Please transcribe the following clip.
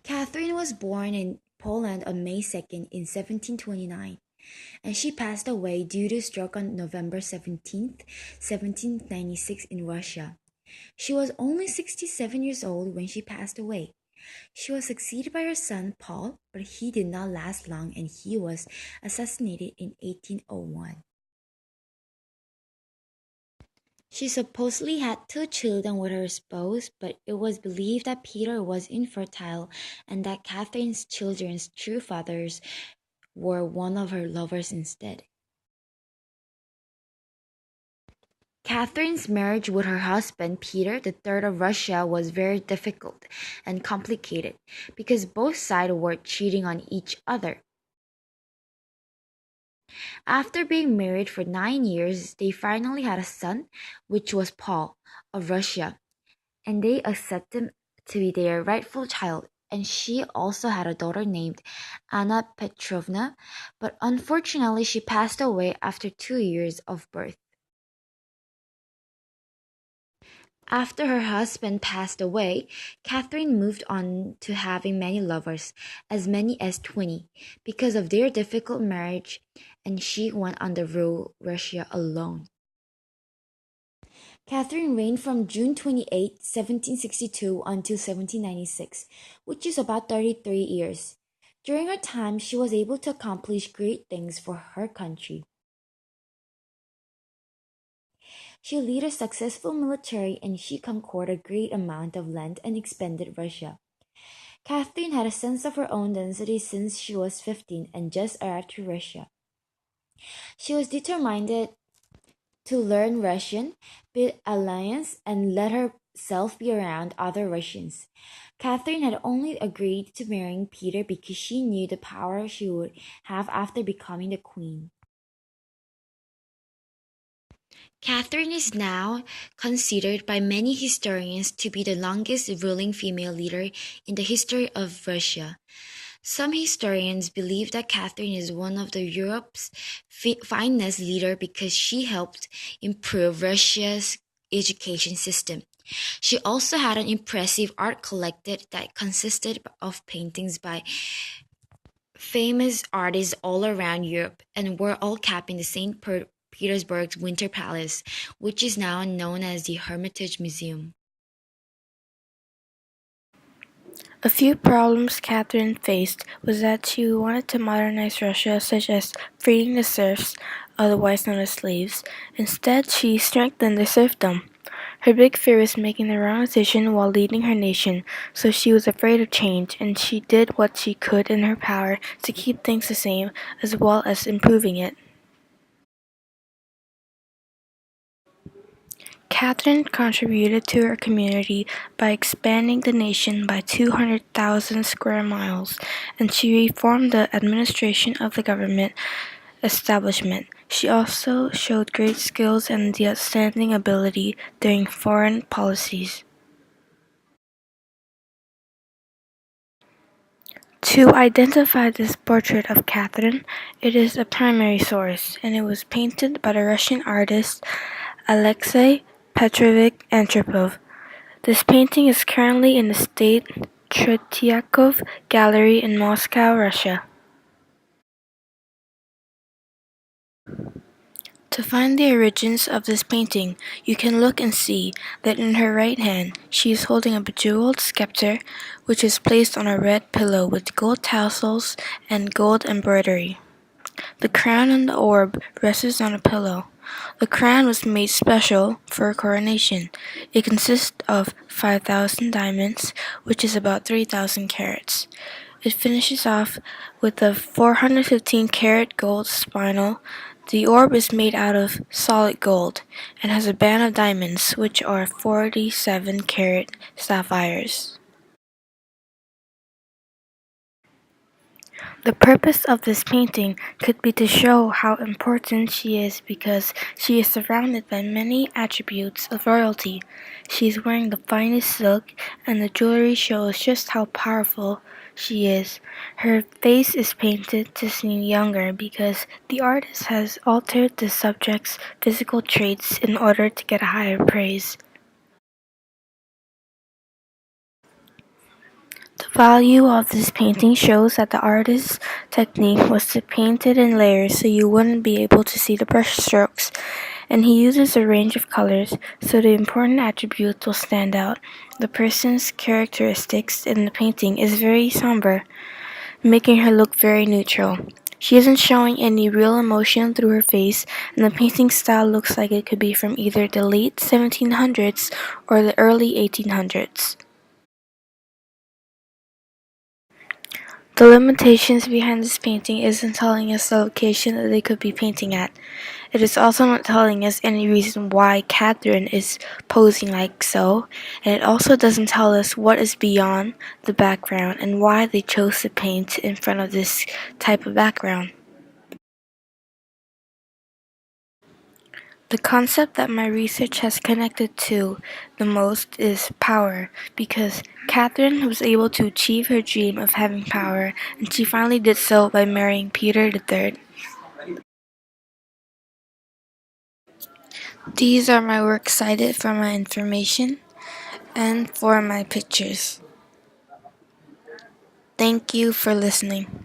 Catherine was born in Poland on May 2nd in 1729, and she passed away due to stroke on November 17th, 1796 in Russia. She was only 67 years old when she passed away. She was succeeded by her son Paul, but he did not last long and he was assassinated in 1801. She supposedly had two children with her spouse, but it was believed that Peter was infertile and that Catherine's children's true fathers were one of her lovers instead. Catherine's marriage with her husband Peter the Third of Russia was very difficult and complicated because both sides were cheating on each other. After being married for 9 years, they finally had a son, which was Paul of Russia, and they accepted him to be their rightful child. And she also had a daughter named Anna Petrovna, but unfortunately she passed away after 2 years of birth. After her husband passed away, Catherine moved on to having many lovers, as many as 20, because of their difficult marriage, and she went on to rule Russia alone. Catherine reigned from June 28, 1762 until 1796, which is about 33 years. During her time, she was able to accomplish great things for her country. She led a successful military and she conquered a great amount of land and expanded Russia. Catherine had a sense of her own density since she was 15 and just arrived to Russia. She was determined to learn Russian, build alliance, and let herself be around other Russians. Catherine had only agreed to marrying Peter because she knew the power she would have after becoming the queen. Catherine is now considered by many historians to be the longest ruling female leader in the history of Russia. Some historians believe that Catherine is one of the Europe's finest leader because she helped improve Russia's education system. She also had an impressive art collection that consisted of paintings by famous artists all around Europe and were all kept in the St. Petersburg's Winter Palace, which is now known as the Hermitage Museum. A few problems Catherine faced was that she wanted to modernize Russia, such as freeing the serfs, otherwise known as slaves. Instead, she strengthened the serfdom. Her big fear was making the wrong decision while leading her nation, so she was afraid of change, and she did what she could in her power to keep things the same, as well as improving it. Catherine contributed to her community by expanding the nation by 200,000 square miles, and she reformed the administration of the government establishment. She also showed great skills and the outstanding ability during foreign policies. To identify this portrait of Catherine, it is a primary source, and it was painted by the Russian artist Alexei Petrovich Antropov. This painting is currently in the State Tretiakov Gallery in Moscow, Russia. To find the origins of this painting, you can look and see that in her right hand she is holding a bejeweled scepter, which is placed on a red pillow with gold tassels and gold embroidery. The crown and the orb rests on a pillow. The crown was made special for a coronation. It consists of 5,000 diamonds, which is about 3,000 carats. It finishes off with a 415-carat gold spinel. The orb is made out of solid gold and has a band of diamonds, which are 47-carat sapphires. The purpose of this painting could be to show how important she is because she is surrounded by many attributes of royalty. She is wearing the finest silk, and the jewelry shows just how powerful she is. Her face is painted to seem younger because the artist has altered the subject's physical traits in order to get a higher praise. The Value of this painting shows that the artist's technique was to paint it in layers so you wouldn't be able to see the brush strokes, and he uses a range of colors so the important attributes will stand out. The person's characteristics in the painting is very somber, making her look very neutral. She isn't showing any real emotion through her face, and the painting style looks like it could be from either the late 1700s or the early 1800s. The limitations behind this painting isn't telling us the location that they could be painting at. It is also not telling us any reason why Catherine is posing like so, and it also doesn't tell us what is beyond the background and why they chose to paint in front of this type of background. The concept that my research has connected to the most is power, because Catherine was able to achieve her dream of having power, and she finally did so by marrying Peter III. These are my works cited for my information and for my pictures. Thank you for listening.